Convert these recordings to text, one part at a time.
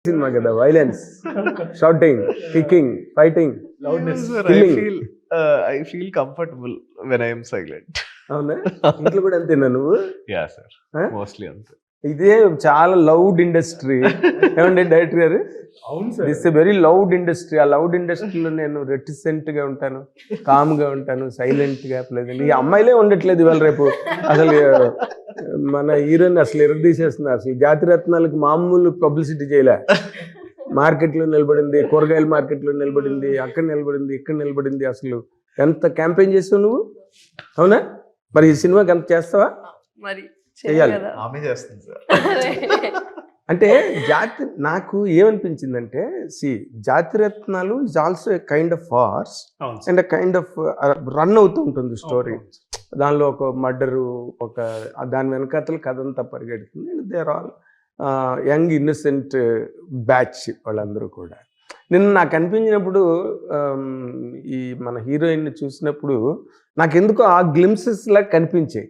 Cinema కదా, violence, shouting, kicking, fighting, Loudness. Sir, killing. I feel comfortable when I am silent. అవునా? ఇంట్లో కూడా అంతేనా నువ్వు? Yeah, sir. Huh? Mostly ante. ఇదే చాలా లౌడ్ ఇండస్ట్రీ. ఏమండి డైరెక్టర్ గారు? అవును sir. This a very loud industry. ఆ లౌడ్ ఇండస్ట్రీలో నేను రెటిసెంట్ గా ఉంటాను, కామ్ గా ఉంటాను, సైలెంట్ గా. ప్లెజెంట్. ఈ అమ్మాయిలే ఉండట్లేదు ఇవాళ రేపు. అసలు మన హీరోయిన్ అసలు ఎరగదీసేస్తున్నారు. అసలు జాతిరత్నాలకు మామూలు పబ్లిసిటీ చేయలే. మార్కెట్లో నిలబడింది, కూరగాయల మార్కెట్లో నిలబడింది, అక్కడ నిలబడింది, ఇక్కడ నిలబడింది. అసలు ఎంత క్యాంపెయిన్ చేస్తావు నువ్వు? అవునా? మరి ఈ సినిమాకి ఎంత చేస్తావా? మరి చెయ్యాలి. ఆమె చేస్తుంది సార్. అంటే నాకు ఏమనిపించిందంటే, Jathiratnalu is also a kind of farce అవును sir. And kind of run అవుతూ ఉంటుంది స్టోరీ. దానిలో ఒక మర్డరు, ఒక దాని వెనకాతల కథ అంతా పరిగెడుతుంది. And they are all young innocent batch వాళ్ళందరూ కూడా. నిన్న నాకు అనిపించినప్పుడు ఈ మన హీరోయిన్ని చూసినప్పుడు నాకు ఎందుకో ఆ గ్లిమ్సెస్ లాగా కనిపించాయి.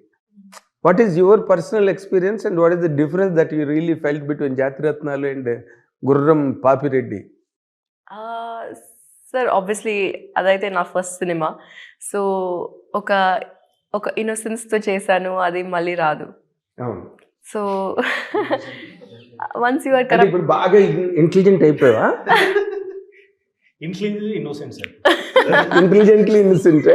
What is your personal experience and what is the difference that you really felt between Jathiratnalu and Gurram Papireddy? Sir obviously అదైతే నా ఫస్ట్ సినిమా. సో ఒక ఒక ఇన్నోసెన్స్తో చేశాను, అది మళ్ళీ రాదు. అవును. సో వన్స్ యు ఆర్ అంటే కరెక్ట్. ఇప్పుడు బాగా ఇంటెలిజెంట్ అయిపోయావా? Innocent sir. Intelligently innocent.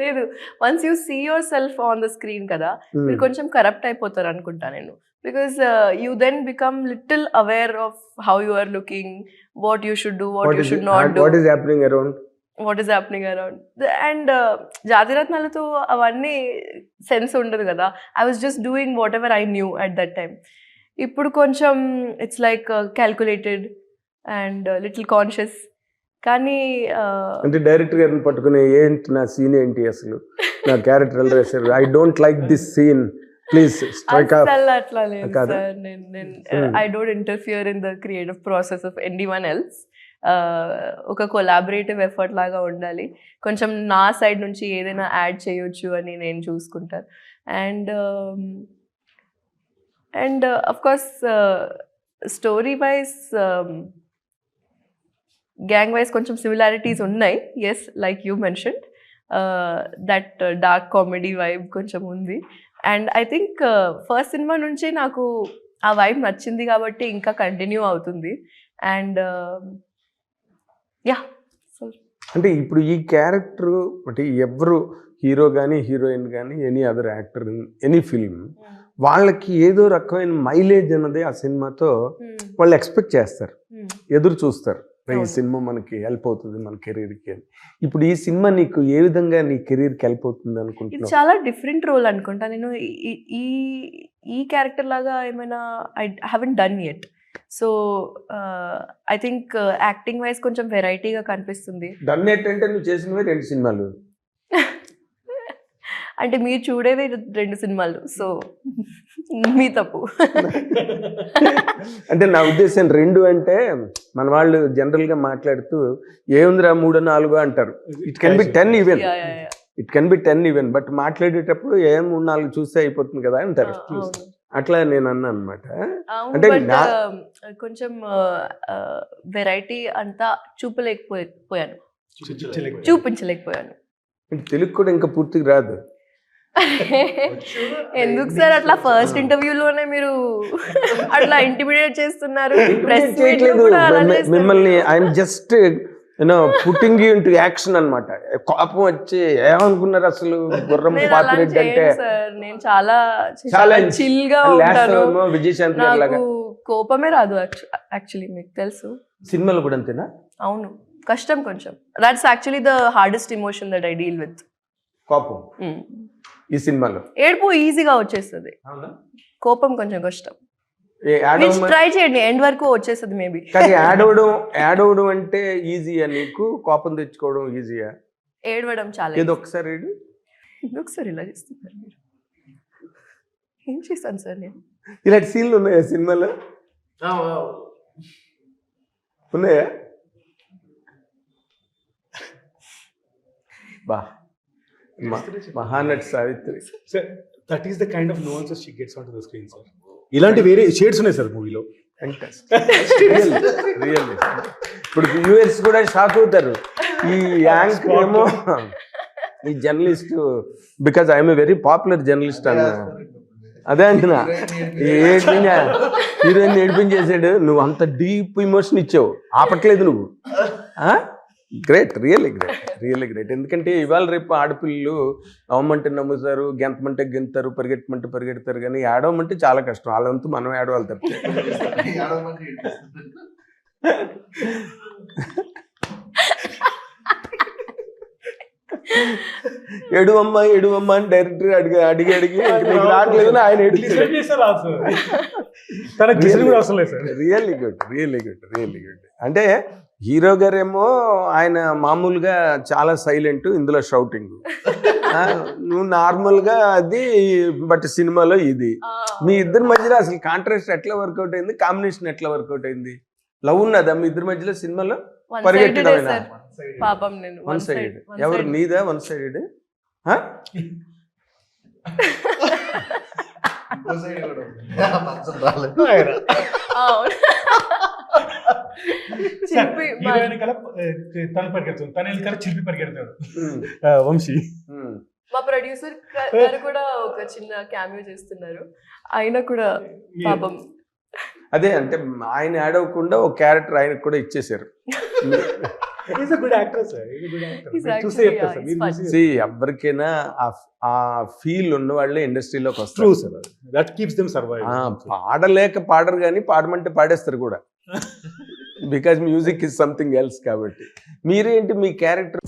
లేదు, once you see yourself on the screen కదా, మీరు కొంచెం కరప్ట్ అయిపోతారు అనుకుంటా నేను. Because you then become little aware of how you are looking, what you should do, what you should not do, what is happening around. What is happening around. And జాతిరత్నాలతో అవన్నీ sense ఉండదు కదా. I was just doing what ever I knew at that time. ఇప్పుడు కొంచెం it's like calculated and little conscious. కానీ అంటే director గారిని పట్టుకుని, ఏంటి నా సీన్ ఏంటి, అసలు నా క్యారెక్టర్ ఎలా రాశారు, I don't like this scene, please strike off. అసలు అట్లా లేదు సార్. నేను I don't interfere in the creative process of anyone else. ఒక కొలాబరేటివ్ ఎఫర్ట్ లాగా ఉండాలి. కొంచెం నా సైడ్ నుంచి ఏదైనా యాడ్ చేయొచ్చు అని నేను చూసుకుంటాను. And of course story wise, gang wise కొంచెం సిమిలారిటీస్ ఉన్నాయి. Yes, like you mentioned, that dark comedy vibe కొంచెం ఉంది. And I think first cinema నుంచి నాకు ఆ వైబ్ నచ్చింది కాబట్టి ఇంకా కంటిన్యూ అవుతుంది. అండ్ యా, అంటే ఇప్పుడు ఈ క్యారెక్టర్ అంటే ఎవరు హీరో కానీ హీరోయిన్ కానీ any other actor in any film, వాళ్ళకి ఏదో రకమైన మైలేజ్ అన్నది ఆ సినిమాతో వాళ్ళు ఎక్స్పెక్ట్ చేస్తారు, ఎదురు చూస్తారు. ఈ సినిమా మనకి హెల్ప్ అవుతుంది మన కెరీర్కి అని. ఇప్పుడు ఈ సినిమా నీకు ఏ విధంగా నీ కెరీర్కి హెల్ప్ అవుతుంది ఇది అనుకుంటున్నావు? చాలా డిఫరెంట్ రోల్ అనుకుంటా. నేను ఈ ఈ క్యారెక్టర్ లాగా ఏమైనా I haven't done yet. So I think acting wise కొంచెం వెరైటీగా కనిపిస్తుంది. డన్ ఏంటంటే నువ్వు చేసినవే 2 సినిమాలు. అంటే మీరు చూడేది 2 సినిమాలు, సో మీ తప్పు. అంటే నా ఉద్దేశం 2 అంటే మన వాళ్ళు జనరల్గా మాట్లాడుతూ ఏముందిరా 3 4 అంటారు. It can be 10 even, it can be 10 even, but మాట్లాడేటప్పుడు 3 4 చూస్తే అయిపోతుంది కదా అంటారు. అట్లా నేను అన్నా అనమాట. అంటే కొంచెం వెరైటీ అంతా చూపించలేకపోయాను. తెలుగు కూడా ఇంకా పూర్తిగా రాదు. ఎందుకు సార్ అట్లా ఫస్ట్ ఇంటర్వ్యూలోనే మీరు అట్లా ఇంటిమిడియేట్ చేస్తున్నారు? మిమ్మల్ని I'm just putting you into action అన్నమాట. కోపం వచ్చి ఏమనుకున్నారు అసలు గుర్రం పాపిరెడ్డి అంటే? నేను చాలా చిల్ గా ఉంటాను, విజయశాంతి నాకు కోపమే రాదు యాక్చువల్లీ. మీకు తెలుసు సినిమాలు కూడా అంతేనా? అవును, కష్టం కొంచెం. That's actually the hardest emotion that I deal with. కోపం ఈ సినిమాలో? ఏడుపు ఈజీగా వచ్చేస్తుంది, కోపం కొంచెం కష్టం. యాడ్ ట్రై చేయండి, ఎండ్ వరకు వచ్చేస్తుంది మేబీ. కానీ యాడ్ అవడం అంటే ఈజీయా నీకు? కోపం తెచ్చుకోవడం ఈజీయా? ఏడవడం చాలా. ఏదో ఒకసారి ఎందుకు సార్ ఇలా చేస్తున్నారు మీరు? ఏం చేస్తాను సార్ నేను? ఇలాంటి సీన్లు ఉన్నాయా సినిమాలో? ఉన్నాయా? బా, Mahanati Savitri. Sir, that is the kind of nuances she gets onto the screen, sir. ఇలాంటి వేరే షేడ్స్ ఉన్నాయి సార్ మూవీలో. రియల్లీ ఇప్పుడు వ్యూవర్స్ కూడా షాక్ అవుతారు. ఈ యాంకర్ ఏమో ఈ journalist, because I'm very popular journalist అన్న. అదే అంటున్నా, హీరోయిన్ ఏడిపించేసాడు, నువ్వు అంత డీప్ ఇమోషన్ ఇచ్చావు, ఆపట్లేదు నువ్వు. Great, really great. ఎందుకంటే ఇవాళ రేపు ఆడపిల్లలు నవ్వమంటే నమ్ముతారు, గెంతమంటే గెంతారు, పరిగెట్టమంటే పరిగెడతారు, కానీ ఏడవమంటే చాలా కష్టం. వాళ్ళంతా మనం ఏడవాలి తప్ప. ఎడువమ్మా అని డైరెక్టర్ అడిగి మీకు రావట్లేదు ఆయన రియల్లీ గుడ్. అంటే హీరో గారేమో ఆయన మామూలుగా చాలా సైలెంట్, ఇందులో షౌటింగ్. నువ్వు నార్మల్గా అది, బట్ సినిమాలో ఇది. మీ ఇద్దరి మధ్యలో అసలు కాంట్రాస్ట్ ఎట్లా వర్కౌట్ అయింది, కాంబినేషన్ ఎట్లా వర్కౌట్ అయింది? లవ్ ఉన్నదా మీ ఇద్దరి మధ్యలో సినిమాలో? పరిగెట్టడమేనా? పాపం నేను వన్ సైడ్. ఎవరు నీదా వన్ సైడ్? వంశీ మా ప్రొడ్యూసర్ గారు కూడా ఒక చిన్న క్యామియో చేస్తున్నారు. ఆయన కూడా పాపం అదే అంటే ఆయన యాడ్ అవ్వకుండా ఒక క్యారెక్టర్ ఆయనకు కూడా ఇచ్చేసారు. ఎవరికైనా ఆ ఫీల్ ఉన్న వాళ్ళే ఇండస్ట్రీలోకి వస్తారు. పాడరు కానీ పాడమంటే పాడేస్తారు కూడా, because music is something else. కాబట్టి మీరేంటి మీ క్యారెక్టర్